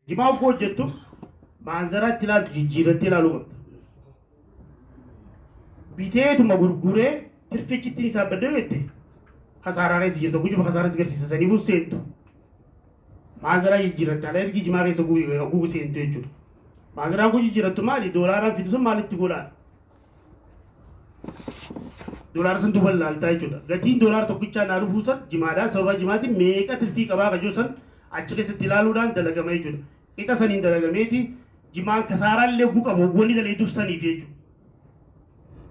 jimaa of hojjettu maanzaraatti ilaaltu jijjiirratti ilaaluu qabda. Biteetuma gurguree tirfichitti isaa baddee jette kasaaraa keessa jirtu gujuba kasaaraa agarsiisa saniifuu seentu. Maanzaraa jijjiirratti ala ergi jimaa keessa gugu seentu jechuudha. Maanzaraan kun jijjiirattu maali? Doolaaraan fidu sun maalitti godhaan? Doolaara san duuba laaltaa jechuudha. Gatiin doolaara tokkichaa naa dhufuu san jimaadhaan sababa jimaatiin meeqa tirfii qabaa kajoo san achi keessatti ilaaluudhaan dalagama jechuudha. Qixa saniin dalagameeti jimaan kasaaraan illee guqabu waggoonni daleeduuf saniif jechuudha.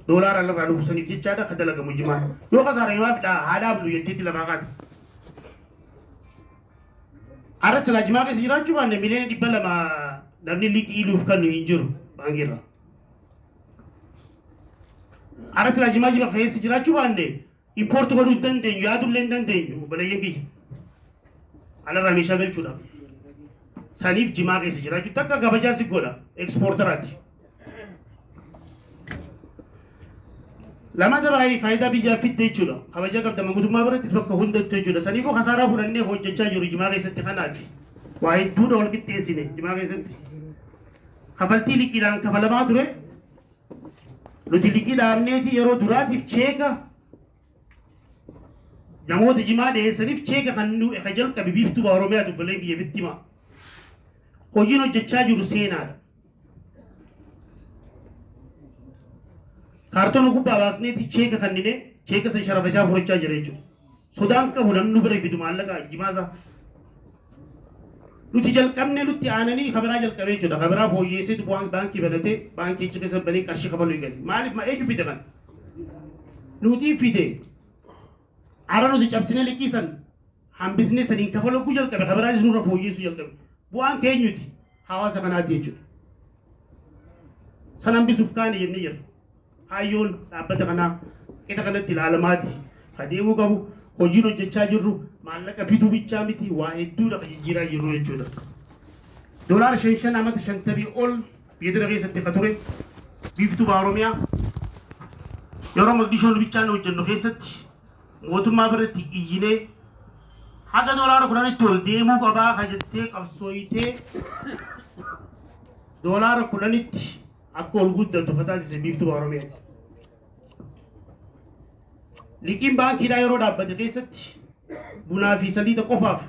Doolaara irraa dhufu saniif jechaadha ka dalagamu jimaan. Yoo kasaara himaa fidhaa haadhaa bulu jetteetti lamaa qaata. Arratti silaa jimaa keessa jiraachuu baanne miliyoona 200 namni liqii iluuf kan nu hin jiru baankiirra. Arratti silaa jimaa keessa jiraachuu baanne impoorti godhuu hin dandeenyu yaadullee hin dandeenyu balayyeen kiyya. Alarraa meeshaa galchuudhaaf. Saniif jimaa keessa jiraachuu takka kabajaa si godha ekspoortaraati. Lamata baay'ee faayidaa biyyaaf fidde jechuudha. Kabajaa qabda mangutummaa birattis bakka hundattuu jechuudha. Saniifuu kasaaraa fudhannee hojjechaa jiru jimaa keessatti kanaati. Waa hedduudha wal qixxeessine jimaa keessatti. Kafaltii liqiidhaan kafalamaa ture. Nuti liqii dhaabneeti yeroo duraatiif cheeka namoota jimaa dhiyeessaniif cheeka kan jalqabe biiftuu Oromiyaa dubbaleen biyya fittima. Hojiin hojjechaa jiru seenaadha. Kaartoona gubbaa baasneeti cheeka kannine cheeka san sharafachaa furachaa jira jechuudha. Sodaan qabu namni bira fidu maallaqa jimaasaa. Nuti jalqabne nutti aananii kabiraa jalqabee jechuudha. Kabiraa fooyyeesseetu baankii banatee baankii achi keessa banee qarshii kafaluu eegale. Maaliif eenyu fide kan? Nuti fide. Ara nuti cabsine liqiisan hambisne saniin kafaluu jalqabe kabiraanis nurra fooyyeessuu jalqabe. Bu'aan keenyuti hawaasa kanaati jechuudha. San hambisuuf kaane jennee jirra. Hayyoon dhaabbata kanaa qixa kanatti ilaalamaati. Adeemuu qabu hojiin hojjechaa jirru maallaqa fiduu bichaa miti waa hedduudha jijjiiraa jirru jechuudha. Doolaara 5 amata 50 ol biyya tana keessatti ka ture biiftuu Oromiyaa yeroo Mogadishoon bichaan hojjennu keessatti mootummaa biratti iyyinee haga doolaara 10 ol deemuu qabaa ka jettee qabsooyitee doolaara 10 akka ol guddatu taasise biiftuu Oromiyaati. Liqiin baankiidhaa yeroo dhaabbate keessatti bunaa fi saliixa qofaaf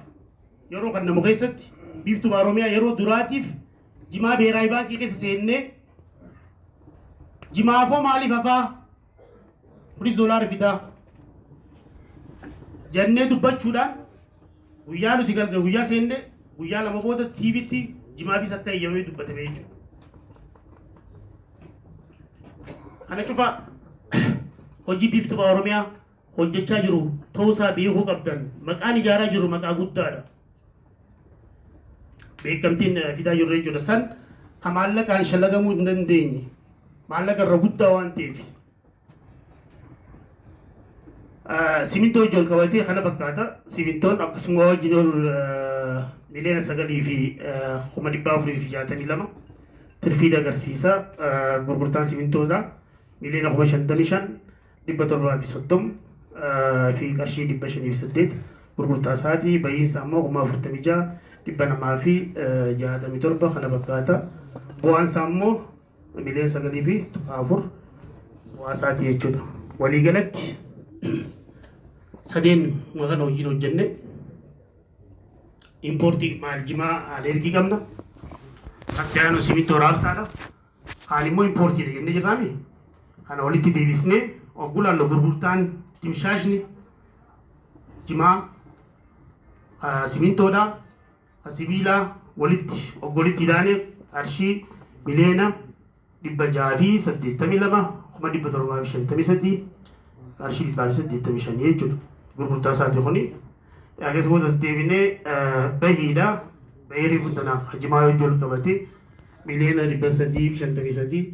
yeroo kan namu keessatti biiftuu Oromiyaa yeroo duraatiif jimaa beeraayi baankii keessa seennee jimaafoo maaliif hafaa kunis doolaara fidaa jennee dubbachuudhaan guyyaa nuti galgala guyyaa seenne guyyaa lama booda TV'tti jimaafis akka eeyyamamee dubbatame jechuudha. Kana cufa hojii biiftuu Oromiyaa hojjechaa jiru ta'uusaa beekuu qabdan maqaan ijaaraa jiru maqaa guddaadha. Beekamtiin fidaa jirru jechuudha. San ka maallaqaan shallagamuu hin dandeenye maallaqa irra guddaa waan ta'eef simintoo wajjin qabatee kana fakkaata. Simintoon akkasuma wajjin ol miliyoona 9 fi 462 tirfiidha agarsiisa. Gurgurtaan simintoodha. Miliyoona 55 730 fi qarshii 508 gurgurtaa isaatii bahiinsa ammoo 46 200 fi 67 kana fakkaata. Bu'aansa ammoo miliyoona 9 fi 4 waasaati jechuudha. Waliigalatti sadeen maqaan hojiin hojjenne importii maal jimaa alergii qabna. Akka yaanu simintoo raabsaadha. Kaan immoo importiidha jennee jirraami. Kana walitti deebisnee oggulaan gurgurtaan timshaashni jimaa simintoodha sibiilaa walitti oggolitti hidhaanee qarshii miliyoona 682 753 qarshii 885 jechuudha. Gurgurtaa isaati kuni akkasumas boodas deebinee bahiidha. Bahii rifuutanaa jimaa wajjin ol qabate miliyoona 353